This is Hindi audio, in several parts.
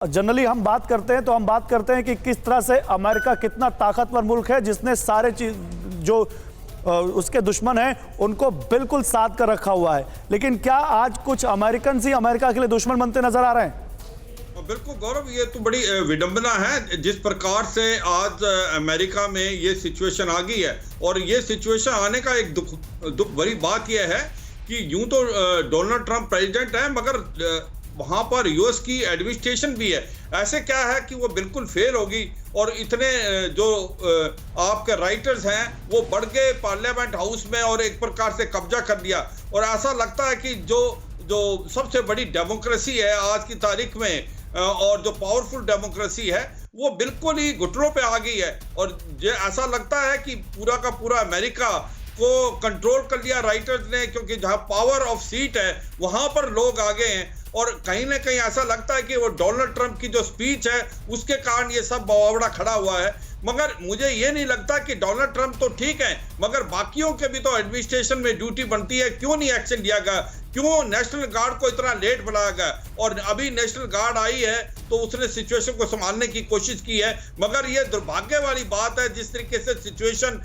जनरली हम बात करते हैं तो हम बात करते हैं कि किस तरह से अमेरिका कितना ताकतवर मुल्क है जिसने सारे चीज जो उसके दुश्मन हैं उनको बिल्कुल साध कर रखा हुआ है। लेकिन क्या आज कुछ अमेरिकन ही अमेरिका के लिए दुश्मन बनते नजर आ रहे हैं? बिल्कुल गौरव, ये तो बड़ी विडंबना है जिस प्रकार से आज अमेरिका में ये सिचुएशन आ गई है। और ये सिचुएशन आने का एक दुख बड़ी बात यह है कि यूं तो डोनाल्ड ट्रंप प्रेसिडेंट है, मगर वहां पर यूएस की एडमिनिस्ट्रेशन भी है। ऐसे क्या है कि वो बिल्कुल फेल होगी और इतने जो आपके राइटर्स हैं वो बढ़ गए पार्लियामेंट हाउस में और एक प्रकार से कब्जा कर लिया। और ऐसा लगता है कि जो सबसे बड़ी डेमोक्रेसी है आज की तारीख में और जो पावरफुल डेमोक्रेसी है वो बिल्कुल ही घुटनों पे आ गई है। और ऐसा लगता है कि पूरा का पूरा अमेरिका को कंट्रोल कर लिया राइटर्स ने, क्योंकि जहां पावर ऑफ सीट है वहां पर लोग आ गए हैं। और कहीं ना कहीं ऐसा लगता है कि वो डोनाल्ड ट्रंप की जो स्पीच है उसके कारण ये सब बवावड़ा खड़ा हुआ है। मगर मुझे ये नहीं लगता कि डोनाल्ड ट्रंप तो ठीक है, मगर बाकियों के भी तो एडमिनिस्ट्रेशन में ड्यूटी बनती है। क्यों नहीं एक्शन लिया गया? क्यों नेशनल गार्ड को इतना लेट बुलाया गया? और अभी नेशनल गार्ड आई है तो उसने सिचुएशन को संभालने की कोशिश की है। मगर ये दुर्भाग्य वाली बात है जिस तरीके से सिचुएशन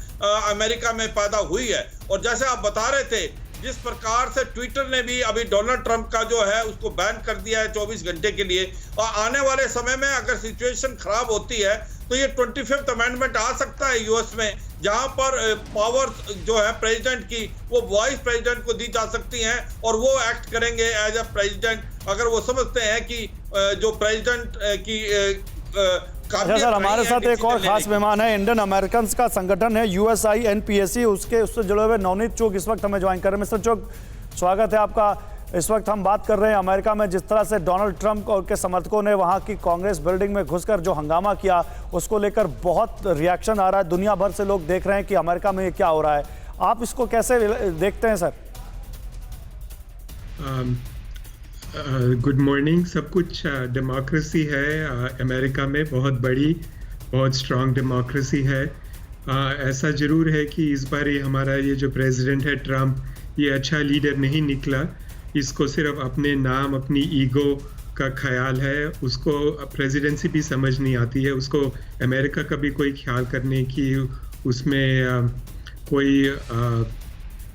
अमेरिका में पैदा हुई है। और जैसे आप बता रहे थे, जिस प्रकार से ट्विटर ने भी अभी डोनाल्ड ट्रंप का जो है उसको बैन कर दिया है 24 घंटे के लिए। और आने वाले समय में अगर सिचुएशन खराब होती है तो ये 25th अमेंडमेंट आ सकता है यूएस में, जहां पर पावर जो है प्रेसिडेंट की वो वाइस प्रेसिडेंट को दी जा सकती हैं और वो एक्ट करेंगे एज अ प्रेसिडेंट अगर वो समझते हैं कि जो प्रेसिडेंट की अच्छा सर, हमारे साथ एक और खास मेहमान है। इंडियन अमेरिकन का संगठन है USINPAC, उससे जुड़े हुए नवनीत चौक इस वक्त हमें ज्वाइन कर रहे हैं। मिस्टर चौक, स्वागत है आपका। इस वक्त हम बात कर रहे हैं अमेरिका में जिस तरह से डोनाल्ड ट्रंप और के समर्थकों ने वहां की कांग्रेस बिल्डिंग में घुसकर जो हंगामा किया उसको लेकर बहुत रिएक्शन आ रहा है। दुनिया भर से लोग देख रहे हैं कि अमेरिका में ये क्या हो रहा है। आप इसको कैसे देखते हैं सर? Good morning. सब कुछ डेमोक्रेसी है अमेरिका में, बहुत बड़ी, बहुत स्ट्रॉन्ग डेमोक्रेसी है। ऐसा ज़रूर है कि इस बार ये हमारा ये जो प्रेसिडेंट है ट्रंप, ये अच्छा लीडर नहीं निकला। इसको सिर्फ अपने नाम, अपनी ईगो का ख्याल है। उसको प्रेसिडेंसी भी समझ नहीं आती है। उसको अमेरिका का भी कोई ख्याल करने की उसमें कोई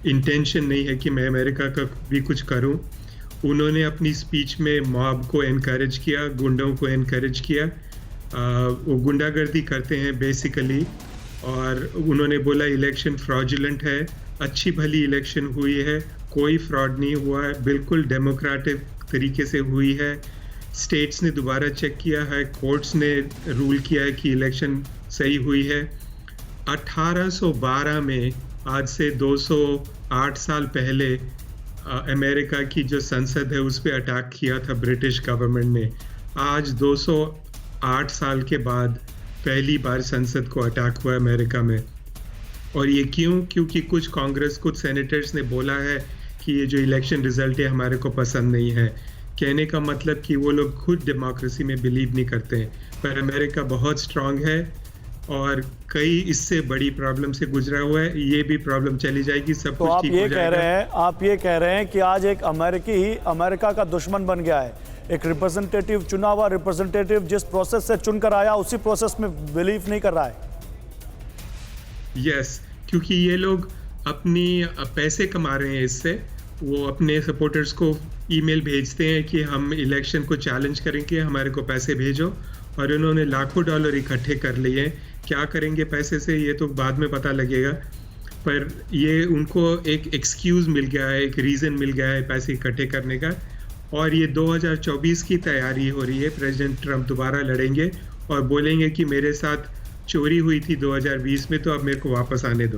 इंटेंशन नहीं है कि मैं अमेरिका का भी कुछ करूं। उन्होंने अपनी स्पीच में मॉब को एनकरेज किया, गुंडों को एनकरेज किया। वो गुंडागर्दी करते हैं बेसिकली। और उन्होंने बोला इलेक्शन फ्रॉडुलेंट है। अच्छी भली इलेक्शन हुई है, कोई फ्रॉड नहीं हुआ है, बिल्कुल डेमोक्रेटिक तरीके से हुई है। स्टेट्स ने दोबारा चेक किया है, कोर्ट्स ने रूल किया है कि इलेक्शन सही हुई है। 1812 में, आज से 208 साल पहले, अमेरिका की जो संसद है उस पर अटैक किया था ब्रिटिश गवर्नमेंट ने। आज 208 साल के बाद पहली बार संसद को अटैक हुआ अमेरिका में। और ये क्यों? क्योंकि कुछ कांग्रेस, कुछ सेनेटर्स ने बोला है कि ये जो इलेक्शन रिजल्ट है हमारे को पसंद नहीं है। कहने का मतलब कि वो लोग खुद डेमोक्रेसी में बिलीव नहीं करते हैं। पर अमेरिका बहुत स्ट्रांग है और कई इससे बड़ी प्रॉब्लम से गुजरा हुआ है। ये भी प्रॉब्लम चली जाएगी, सब कुछ ठीक हो जाएगा। आप ये कह रहे हैं कि आज एक अमेरिकी ही अमेरिका का दुश्मन बन गया है। एक रिप्रेजेंटेटिव चुना हुआ रिप्रेजेंटेटिव जिस प्रोसेस से चुनकर आया उसी प्रोसेस में बिलीव नहीं कर रहा है। यस, क्योंकि ये लोग अपनी पैसे कमा रहे हैं इससे। वो अपने सपोर्टर्स को ईमेल भेजते हैं कि हम इलेक्शन को चैलेंज करेंगे, हमारे को पैसे भेजो। और उन्होंने लाखों डॉलर इकट्ठे कर लिए हैं। क्या करेंगे पैसे से ये तो बाद में पता लगेगा। पर ये उनको एक एक्सक्यूज़ मिल गया है, एक रीज़न मिल गया है पैसे इकट्ठे करने का। और ये 2024 की तैयारी हो रही है। प्रेसिडेंट ट्रंप दोबारा लड़ेंगे और बोलेंगे कि मेरे साथ चोरी हुई थी 2020 में, तो अब मेरे को वापस आने दो।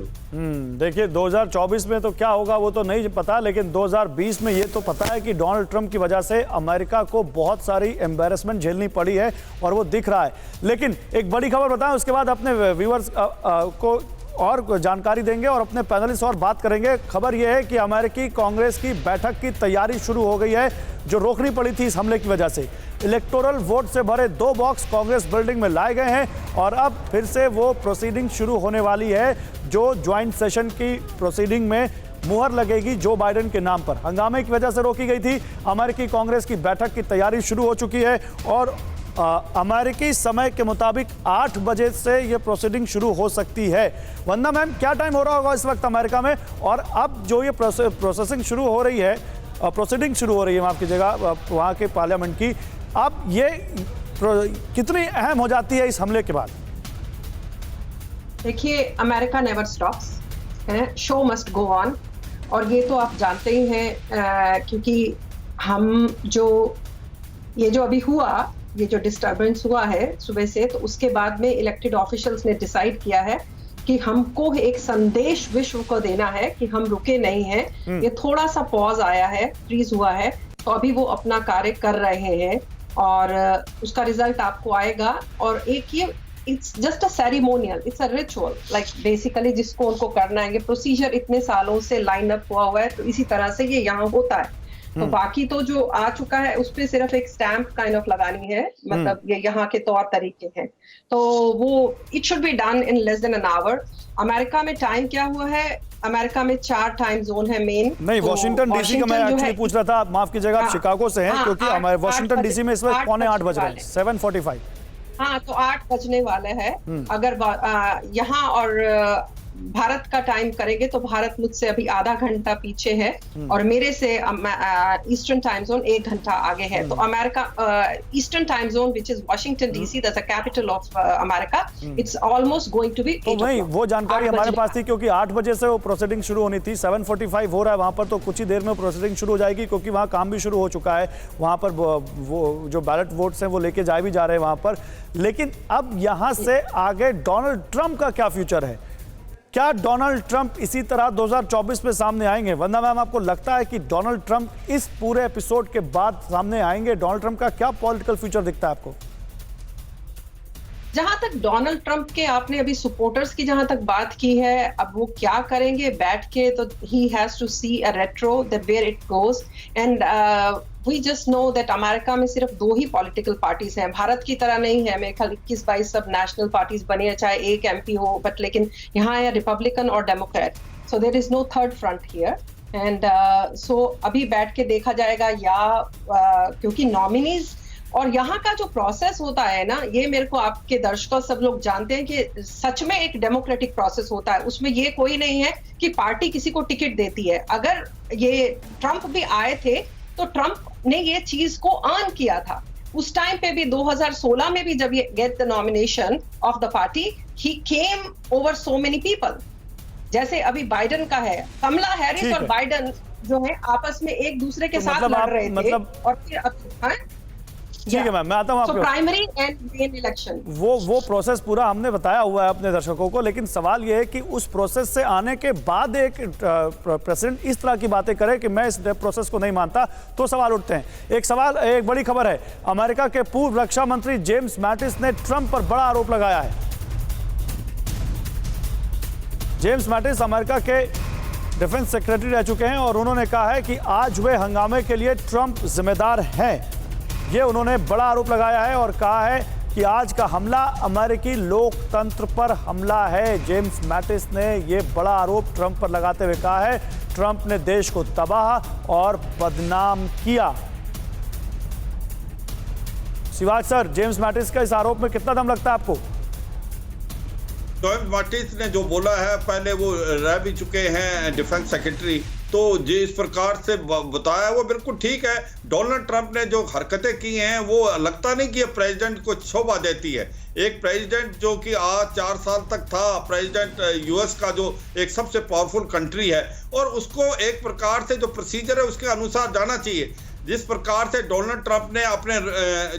देखिए 2024 में तो क्या होगा वो तो नहीं पता, लेकिन 2020 में ये तो पता है कि डोनाल्ड ट्रंप की वजह से अमेरिका को बहुत सारी एम्बैरेसमेंट झेलनी पड़ी है और वो दिख रहा है। लेकिन एक बड़ी खबर बताएं, उसके बाद अपने व्यूअर्स को और जानकारी देंगे और अपने पैनलिस्ट और बात करेंगे। खबर यह है कि अमेरिकी कांग्रेस की बैठक की तैयारी शुरू हो गई है जो रोकनी पड़ी थी इस हमले की वजह से। इलेक्टोरल वोट से भरे 2 बॉक्स कांग्रेस बिल्डिंग में लाए गए हैं और अब फिर से वो प्रोसीडिंग शुरू होने वाली है जो ज्वाइंट सेशन की प्रोसीडिंग में मुहर लगेगी जो बाइडेन के नाम पर। हंगामे की वजह से रोकी गई थी। अमेरिकी कांग्रेस की बैठक की तैयारी शुरू हो चुकी है और अमेरिकी समय के मुताबिक 8 बजे से ये प्रोसीडिंग शुरू हो सकती है। वंदना मैम, क्या टाइम हो रहा होगा इस वक्त अमेरिका में, और अब जो ये प्रोसेसिंग शुरू हो रही है, प्रोसीडिंग शुरू हो रही है, माफ कीजिएगा, वहाँ के पार्लियामेंट की, अब ये कितनी अहम हो जाती है इस हमले के बाद? देखिए, America never stops, show must go on, और ये तो आप जानते ही हैं, क्योंकि हम ये जो अभी हुआ, ये जो डिस्टर्बेंस हुआ है सुबह से, तो उसके बाद में इलेक्टेड ऑफिशियल्स ने डिसाइड किया है कि हमको एक संदेश विश्व को देना है कि हम रुके नहीं हैं। ये थोड़ा सा पॉज आया है, फ्रीज हुआ है, तो अभी वो अपना कार्य कर रहे हैं और उसका रिजल्ट आपको आएगा। और एक ये it's just a ceremonial, it's a ritual, like basically जिसको उनको करना है। ये प्रोसीजर इतने सालों से लाइन अप हुआ है, तो इसी तरह से ये यहाँ होता है। तो बाकी तो जो आ चुका है उस पे सिर्फ एक स्टैंप काइंड ऑफ लगानी है, मतलब ये यहाँ के तौर तरीके हैं। तो वो it should be done in less than an hour. America में टाइम क्या हुआ है? अमेरिका में 4 टाइम जोन है मेन। नहीं, वॉशिंगटन डीसी का मैं एक्चुअली पूछ रहा था, माफ कीजिएगा, आप शिकागो से हैं, क्योंकि हमारे वॉशिंगटन डीसी में इस वक्त 7:45 बज रहे हैं, 7:45। हाँ, तो 8 बजने वाले हैं। अगर यहाँ और भारत का टाइम करेंगे तो भारत मुझसे अभी आधा घंटा पीछे है, और मेरे से ईस्टर्न टाइम जोन 1 घंटा आगे है। तो America eastern time zone which is Washington DC, that's the capital of America, it's almost going to be. तो वही वो जानकारी हमारे पास थी, क्योंकि 8 बजे से वो प्रोसीडिंग शुरू होनी थी, 7:45 हो रहा है वहां पर, तो कुछ ही देर में प्रोसीडिंग शुरू हो जाएगी, क्योंकि वहां काम भी शुरू हो चुका है। वहां पर वो जो बैलेट वोट्स हैं वो लेके जाए भी जा रहे हैं वहां पर। लेकिन अब यहां से आगे डोनाल्ड ट्रंप का क्या फ्यूचर है? क्या डोनाल्ड ट्रंप इसी तरह 2024 में सामने आएंगे? वंदना मैम, आपको लगता है कि डोनाल्ड ट्रंप इस पूरे एपिसोड के बाद सामने आएंगे? डोनाल्ड ट्रंप का क्या पॉलिटिकल फ्यूचर दिखता है आपको? जहां तक डोनाल्ड ट्रंप के, आपने अभी सपोर्टर्स की जहां तक बात की है, अब वो क्या करेंगे बैठ के, तो he has to see a retro that where it goes. And we just know that America में सिर्फ 2 ही पॉलिटिकल पार्टीज हैं, भारत की तरह नहीं है। मेरे ख्याल 21-22 सब नेशनल पार्टीज बनी है, चाहे एक एमपी हो, बट लेकिन यहाँ है रिपब्लिकन और Democrat, so there is no third front here. And so अभी बैठ के देखा जाएगा, या क्योंकि नॉमिनीज और यहाँ का जो प्रोसेस होता है ना, ये मेरे को आपके दर्शकों सब लोग जानते हैं कि सच में एक डेमोक्रेटिक प्रोसेस होता है। उसमें ये कोई नहीं है कि पार्टी किसी को टिकट देती है। अगर ये ट्रंप भी आए थे तो ट्रंप ने ये चीज को अर्न किया था। उस टाइम पे भी 2016 में भी जब ये get the nomination of the party, he came over so many people. जैसे अभी बाइडेन का है, कमला हैरिस और बाइडेन जो है आपस में एक दूसरे के साथ लड़ रहे थे, और फिर ठीक है मैम, मैं आता हूँ आपको। प्राइमरी एंड मेन इलेक्शन, वो प्रोसेस पूरा हमने बताया हुआ है अपने दर्शकों को, लेकिन सवाल ये है कि उस प्रोसेस से आने के बाद एक प्रेसिडेंट इस तरह की बातें करे कि मैं इस प्रोसेस को नहीं मानता, तो सवाल उठते हैं। एक बड़ी खबर है, अमेरिका के पूर्व रक्षा मंत्री जेम्स मैटिस ने ट्रंप पर बड़ा आरोप लगाया है। जेम्स मैटिस अमेरिका के डिफेंस सेक्रेटरी रह चुके हैं, और उन्होंने कहा है कि आज हुए हंगामे के लिए ट्रंप जिम्मेदार हैं। ये उन्होंने बड़ा आरोप लगाया है और कहा है कि आज का हमला अमेरिकी लोकतंत्र पर हमला है। जेम्स मैटिस ने ये बड़ा आरोप ट्रंप पर लगाते हुए कहा है, ट्रंप ने देश को तबाह और बदनाम किया। शिवाज सर, जेम्स मैटिस का इस आरोप में कितना दम लगता है आपको? जेम्स मैटिस ने जो बोला है, पहले वो रह भी चुके हैं डिफेंस सेक्रेटरी, तो जिस प्रकार से बताया वो बिल्कुल ठीक है। डोनाल्ड ट्रंप ने जो हरकतें की हैं वो लगता नहीं कि प्रेसिडेंट को शोभा देती है। एक प्रेसिडेंट जो कि आज 4 साल तक था प्रेसिडेंट यूएस का, जो एक सबसे पावरफुल कंट्री है, और उसको एक प्रकार से जो प्रोसीजर है उसके अनुसार जाना चाहिए। जिस प्रकार से डोनाल्ड ट्रंप ने अपने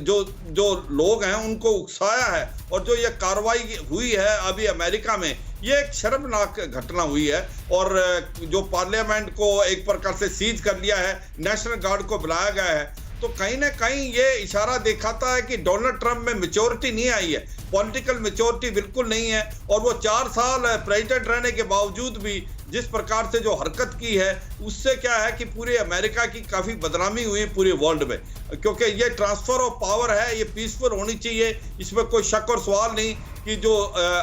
जो लोग हैं उनको उकसाया है, और जो ये कार्रवाई हुई है अभी अमेरिका में, ये एक शर्मनाक घटना हुई है। और जो पार्लियामेंट को एक प्रकार से सीज कर लिया है, नेशनल गार्ड को बुलाया गया है, तो कहीं ना कहीं ये इशारा दिखाता है कि डोनाल्ड ट्रंप में मैच्योरिटी नहीं आई है, पॉलिटिकल मैच्योरिटी बिल्कुल नहीं है। और वो 4 साल प्रेसिडेंट रहने के बावजूद भी जिस प्रकार से जो हरकत की है, उससे क्या है कि पूरे अमेरिका की काफ़ी बदनामी हुई पूरे वर्ल्ड में, क्योंकि ये ट्रांसफर ऑफ पावर है, ये पीसफुल होनी चाहिए, इसमें कोई शक और सवाल नहीं कि जो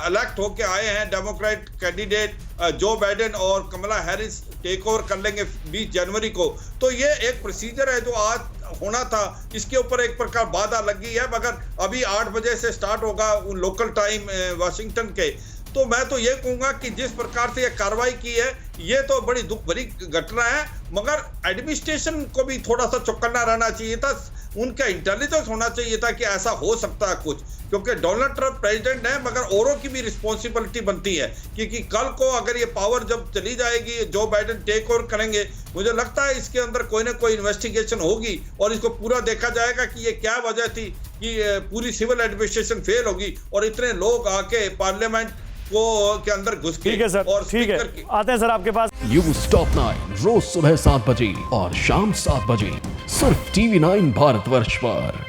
इलेक्ट होके आए हैं डेमोक्रेट कैंडिडेट जो बाइडेन और कमला हैरिस टेक ओवर कर लेंगे 20 जनवरी को। तो ये एक प्रोसीजर है जो आज होना था, इसके ऊपर एक प्रकार बाधा लगी है, मगर अभी 8 बजे से स्टार्ट होगा लोकल टाइम वाशिंगटन के। तो मैं तो ये कहूंगा कि जिस प्रकार से ये कार्रवाई की है, ये तो बड़ी दुख भरी घटना है, मगर एडमिनिस्ट्रेशन को भी थोड़ा सा चौकन्ना रहना चाहिए था, उनका इंटेलिजेंस होना चाहिए था कि ऐसा हो सकता है कुछ, क्योंकि डोनाल्ड ट्रंप प्रेसिडेंट है, मगर औरों की भी रिस्पॉन्सिबिलिटी बनती है, क्योंकि कल को अगर ये पावर जब चली जाएगी, जो बाइडेन टेक ओवर करेंगे, मुझे लगता है इसके अंदर कोई ना कोई इन्वेस्टिगेशन होगी और इसको पूरा देखा जाएगा कि ये क्या वजह थी कि पूरी सिविल एडमिनिस्ट्रेशन फेल होगी और इतने लोग आके पार्लियामेंट को के अंदर घुस के। ठीक है सर, और ठीक है, आते हैं सर आपके पास। न्यूज़ टॉप 9 रोज सुबह 7 बजे और शाम 7 बजे सिर्फ TV9 भारतवर्ष पर।